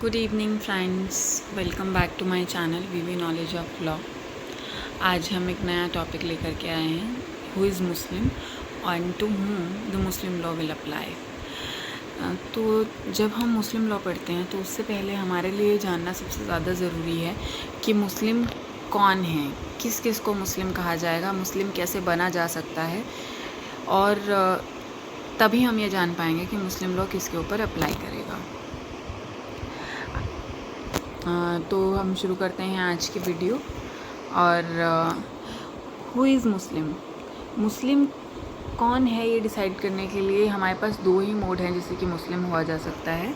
Good evening friends, welcome back to my channel VV knowledge of law. आज हम एक नया टॉपिक लेकर के आए हैं, who is Muslim and to whom the Muslim law will apply. तो जब हम मुस्लिम लॉ पढ़ते हैं तो उससे पहले हमारे लिए जानना सबसे ज़्यादा ज़रूरी है कि मुस्लिम कौन है, किस किस को मुस्लिम कहा जाएगा, मुस्लिम कैसे बना जा सकता है, और तभी हम ये जान पाएंगे कि मुस्लिम लॉ किसके ऊपर अप्लाई करेगा। तो हम शुरू करते हैं आज की वीडियो। और हु इज़ मुस्लिम, मुस्लिम कौन है ये डिसाइड करने के लिए हमारे पास दो ही मोड हैं जिससे कि मुस्लिम हुआ जा सकता है।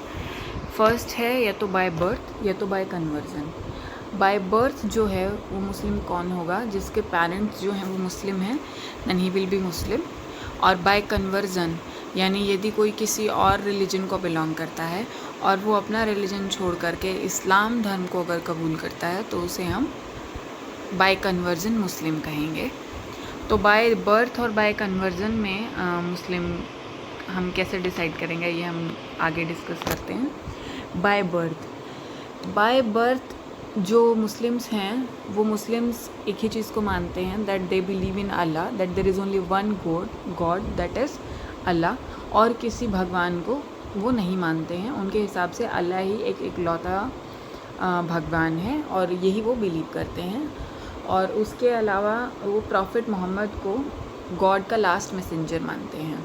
फर्स्ट है या तो बाय बर्थ या तो बाय कन्वर्जन। बाय बर्थ जो है वो मुस्लिम कौन होगा, जिसके पेरेंट्स जो हैं वो मुस्लिम हैं, देन ही विल बी मुस्लिम। और बाय कन्वर्जन यानी यदि कोई किसी और रिलीजन को बिलोंग करता है और वो अपना रिलीजन छोड़ करके इस्लाम धर्म को अगर कबूल करता है तो उसे हम बाय कन्वर्जन मुस्लिम कहेंगे। तो बाय बर्थ और बाय कन्वर्जन में मुस्लिम हम कैसे डिसाइड करेंगे ये हम आगे डिस्कस करते हैं। बाय बर्थ जो मुस्लिम्स हैं वो मुस्लिम्स एक ही चीज़ को मानते हैं, that they believe in Allah, that there is only one God that is Allah, और किसी भगवान को वो नहीं मानते हैं। उनके हिसाब से अल्लाह ही एक इकलौता भगवान है और यही वो बिलीव करते हैं। और उसके अलावा वो प्रॉफिट मोहम्मद को गॉड का लास्ट मैसेंजर मानते हैं।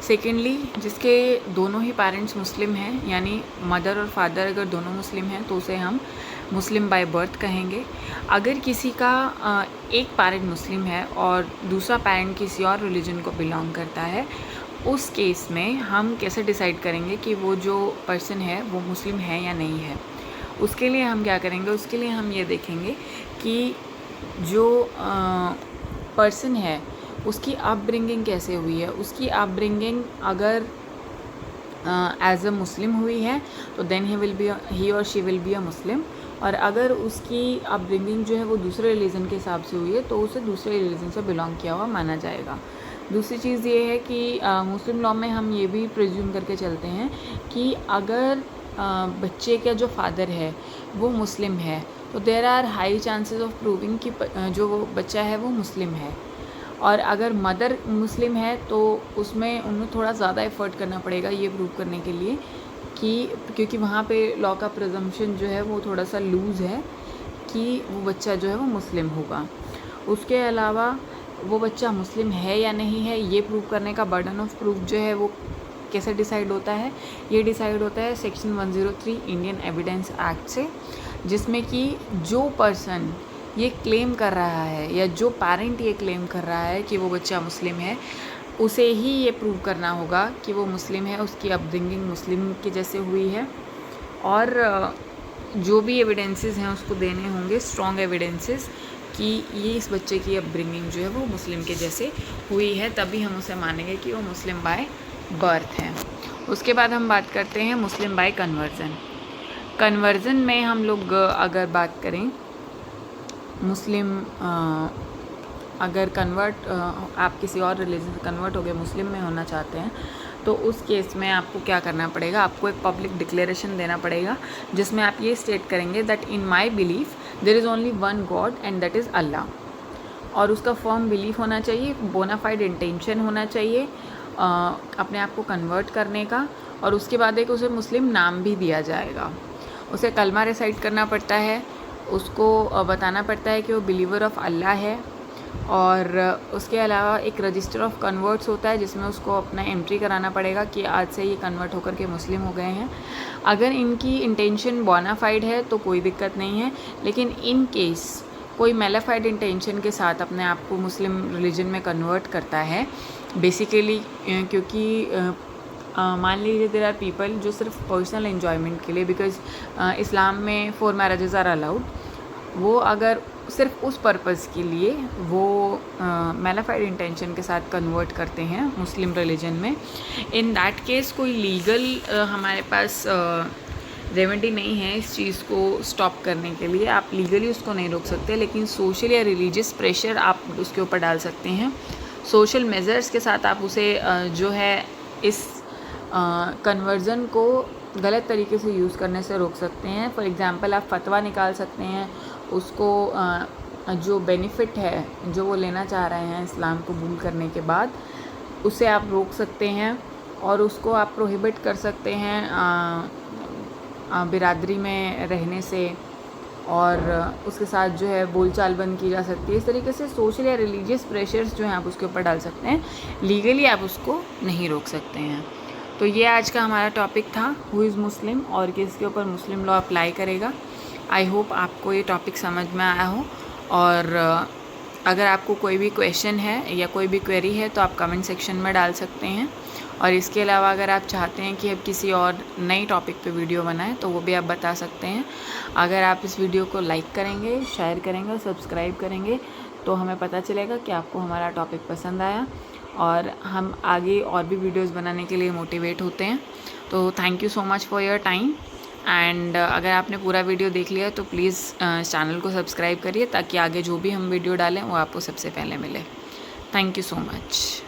सेकेंडली, जिसके दोनों ही पेरेंट्स मुस्लिम हैं, यानी मदर और फादर अगर दोनों मुस्लिम हैं तो उसे हम मुस्लिम बाय बर्थ कहेंगे। अगर किसी का एक पेरेंट मुस्लिम है और दूसरा पेरेंट किसी और रिलीजन को बिलोंग करता है, उस केस में हम कैसे डिसाइड करेंगे कि वो जो पर्सन है वो मुस्लिम है या नहीं है। उसके लिए हम क्या करेंगे, उसके लिए हम ये देखेंगे कि जो पर्सन है उसकी अपब्रिंगिंग कैसे हुई है। उसकी अपब्रिंगिंग अगर एज अ मुस्लिम हुई है तो देन ही और शी विल बी अ मुस्लिम। और अगर उसकी अपब्रिंगिंग जो है वो दूसरे रिलीजन के हिसाब से हुई है तो उसे दूसरे रिलीजन से बिलोंग किया हुआ माना जाएगा। दूसरी चीज़ ये है कि मुस्लिम लॉ में हम ये भी प्रिज्यूम करके चलते हैं कि अगर बच्चे का जो फादर है वो मुस्लिम है तो there are high chances of proving कि जो वो बच्चा है वो मुस्लिम है। और अगर मदर मुस्लिम है तो उसमें उन्हें थोड़ा ज़्यादा एफर्ट करना पड़ेगा ये प्रूव करने के लिए कि, क्योंकि वहाँ पे लॉ का प्रिजम्पशन जो है वो थोड़ा सा लूज़ है कि वो बच्चा जो है वो मुस्लिम होगा। उसके अलावा वो बच्चा मुस्लिम है या नहीं है ये प्रूव करने का बर्डन ऑफ प्रूफ जो है वो कैसे डिसाइड होता है, ये डिसाइड होता है सेक्शन 103 इंडियन एविडेंस एक्ट से, जिसमें कि जो पर्सन ये क्लेम कर रहा है या जो पेरेंट ये क्लेम कर रहा है कि वो बच्चा मुस्लिम है, उसे ही ये प्रूव करना होगा कि वो मुस्लिम है, उसकी अपब्रिंगिंग मुस्लिम के जैसे हुई है। और जो भी एविडेंसेस हैं उसको देने होंगे, स्ट्रॉन्ग एविडेंसेस कि ये इस बच्चे की अपब्रिंगिंग जो है वो मुस्लिम के जैसे हुई है, तभी हम उसे मानेंगे कि वो मुस्लिम बाय बर्थ है। उसके बाद हम बात करते हैं मुस्लिम बाय कन्वर्जन। कन्वर्जन में हम लोग अगर बात करें मुस्लिम, अगर आप किसी और रिलीजन से कन्वर्ट हो गए मुस्लिम में होना चाहते हैं तो उस केस में आपको क्या करना पड़ेगा, आपको एक पब्लिक डिक्लेरेशन देना पड़ेगा जिसमें आप ये स्टेट करेंगे that in my belief there is only one God and that is Allah. और उसका फर्म बिलीफ होना चाहिए, बोनाफाइड इंटेंशन होना चाहिए अपने आप को कन्वर्ट करने का, और उसके बाद एक उसे मुस्लिम नाम भी दिया जाएगा। उसे कलमा रिसाइट करना पड़ता है, उसको बताना पड़ता है कि वो बिलीवर ऑफ अल्लाह है। और उसके अलावा एक रजिस्टर ऑफ कन्वर्ट्स होता है जिसमें उसको अपना एंट्री कराना पड़ेगा कि आज से ये कन्वर्ट होकर के मुस्लिम हो गए हैं। अगर इनकी इंटेंशन बोनाफाइड है तो कोई दिक्कत नहीं है, लेकिन इन केस कोई मेलाफाइड इंटेंशन के साथ अपने आप को मुस्लिम रिलीजन में कन्वर्ट करता है, बेसिकली क्योंकि मान लीजिए देयर आर पीपल जो सिर्फ पर्सनल एन्जॉयमेंट के लिए, बिकॉज इस्लाम में 4 मैरिजेस आर अलाउड, वो अगर सिर्फ उस पर्पज़ के लिए वो मेलाफाइड इंटेंशन के साथ कन्वर्ट करते हैं मुस्लिम रिलीजन में, इन दैट केस कोई लीगल हमारे पास रेमेडी नहीं है इस चीज़ को स्टॉप करने के लिए। आप लीगली उसको नहीं रोक सकते, लेकिन सोशल या रिलीजियस प्रेशर आप उसके ऊपर डाल सकते हैं। सोशल मेजर्स के साथ आप उसे जो है इस कन्वर्ज़न को गलत तरीके से यूज़ करने से रोक सकते हैं। फॉर एग्ज़ाम्पल आप फतवा निकाल सकते हैं, उसको जो बेनिफ़िट है जो वो लेना चाह रहे हैं इस्लाम कबूल करने के बाद, उसे आप रोक सकते हैं और उसको आप प्रोहिबिट कर सकते हैं बिरादरी में रहने से, और उसके साथ जो है बोलचाल बंद की जा सकती है। इस तरीके से सोशल या रिलीजियस प्रेशर्स जो हैं आप उसके ऊपर डाल सकते हैं, लीगली आप उसको नहीं रोक सकते हैं। तो ये आज का हमारा टॉपिक था, हु इज़ मुस्लिम और किसके ऊपर मुस्लिम लॉ अप्लाई करेगा। आई होप आपको ये टॉपिक समझ में आया हो, और अगर आपको कोई भी क्वेश्चन है या कोई भी क्वेरी है तो आप कमेंट सेक्शन में डाल सकते हैं। और इसके अलावा अगर आप चाहते हैं कि अब किसी और नई टॉपिक पे वीडियो बनाएं तो वो भी आप बता सकते हैं। अगर आप इस वीडियो को लाइक करेंगे, शेयर करेंगे और सब्सक्राइब करेंगे तो हमें पता चलेगा कि आपको हमारा टॉपिक पसंद आया, और हम आगे और भी वीडियोस बनाने के लिए मोटिवेट होते हैं। तो thank you so much for your time, and अगर आपने पूरा वीडियो देख लिया तो प्लीज़ चैनल को सब्सक्राइब करिए ताकि आगे जो भी हम वीडियो डालें वो आपको सबसे पहले मिले। Thank you so much.